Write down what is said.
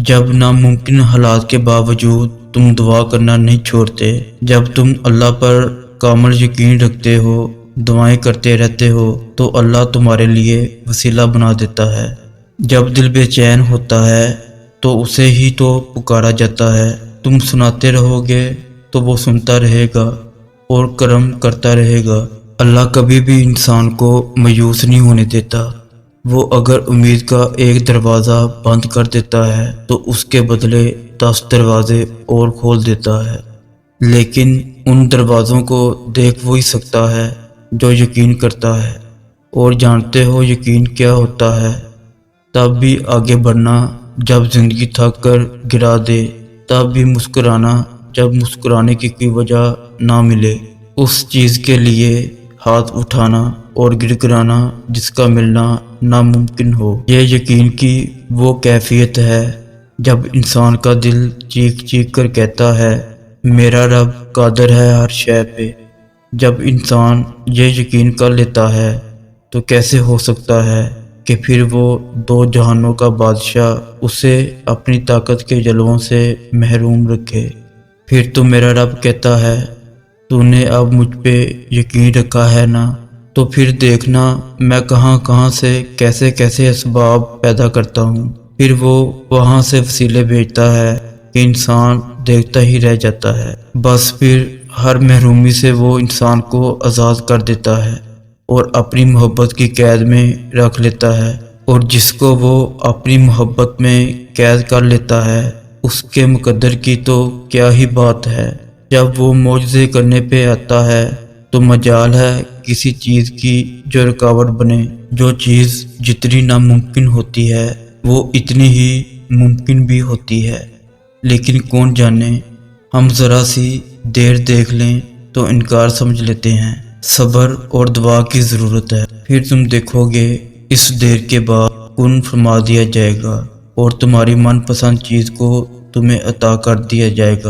جب ناممکن حالات کے باوجود تم دعا کرنا نہیں چھوڑتے، جب تم اللہ پر کامل یقین رکھتے ہو، دعائیں کرتے رہتے ہو، تو اللہ تمہارے لیے وسیلہ بنا دیتا ہے۔ جب دل بے چین ہوتا ہے تو اسے ہی تو پکارا جاتا ہے۔ تم سناتے رہو گے تو وہ سنتا رہے گا اور کرم کرتا رہے گا۔ اللہ کبھی بھی انسان کو مایوس نہیں ہونے دیتا۔ وہ اگر امید کا ایک دروازہ بند کر دیتا ہے تو اس کے بدلے 10 دروازے اور کھول دیتا ہے، لیکن ان دروازوں کو دیکھ وہی سکتا ہے جو یقین کرتا ہے۔ اور جانتے ہو یقین کیا ہوتا ہے؟ تب بھی آگے بڑھنا جب زندگی تھک کر گرا دے، تب بھی مسکرانا جب مسکرانے کی کوئی وجہ نہ ملے، اس چیز کے لیے ہاتھ اٹھانا اور گڑگڑانا جس کا ملنا ناممکن ہو۔ یہ یقین کی وہ کیفیت ہے جب انسان کا دل چیخ چیخ کر کہتا ہے میرا رب قادر ہے ہر شے پہ۔ جب انسان یہ یقین کر لیتا ہے تو کیسے ہو سکتا ہے کہ پھر وہ دو جہانوں کا بادشاہ اسے اپنی طاقت کے جلووں سے محروم رکھے۔ پھر تو میرا رب کہتا ہے تو نے اب مجھ پہ یقین رکھا ہے نا، تو پھر دیکھنا میں کہاں کہاں سے کیسے کیسے اسباب پیدا کرتا ہوں۔ پھر وہ وہاں سے وسیلے بھیجتا ہے کہ انسان دیکھتا ہی رہ جاتا ہے۔ بس پھر ہر محرومی سے وہ انسان کو آزاد کر دیتا ہے اور اپنی محبت کی قید میں رکھ لیتا ہے، اور جس کو وہ اپنی محبت میں قید کر لیتا ہے اس کے مقدر کی تو کیا ہی بات ہے۔ جب وہ معجزے کرنے پہ آتا ہے تو مجال ہے کسی چیز کی جو رکاوٹ بنے۔ جو چیز جتنی ناممکن ہوتی ہے وہ اتنی ہی ممکن بھی ہوتی ہے، لیکن کون جانے ہم ذرا سی دیر دیکھ لیں تو انکار سمجھ لیتے ہیں۔ صبر اور دعا کی ضرورت ہے، پھر تم دیکھو گے اس دیر کے بعد کن فرما دیا جائے گا اور تمہاری من پسند چیز کو تمہیں عطا کر دیا جائے گا۔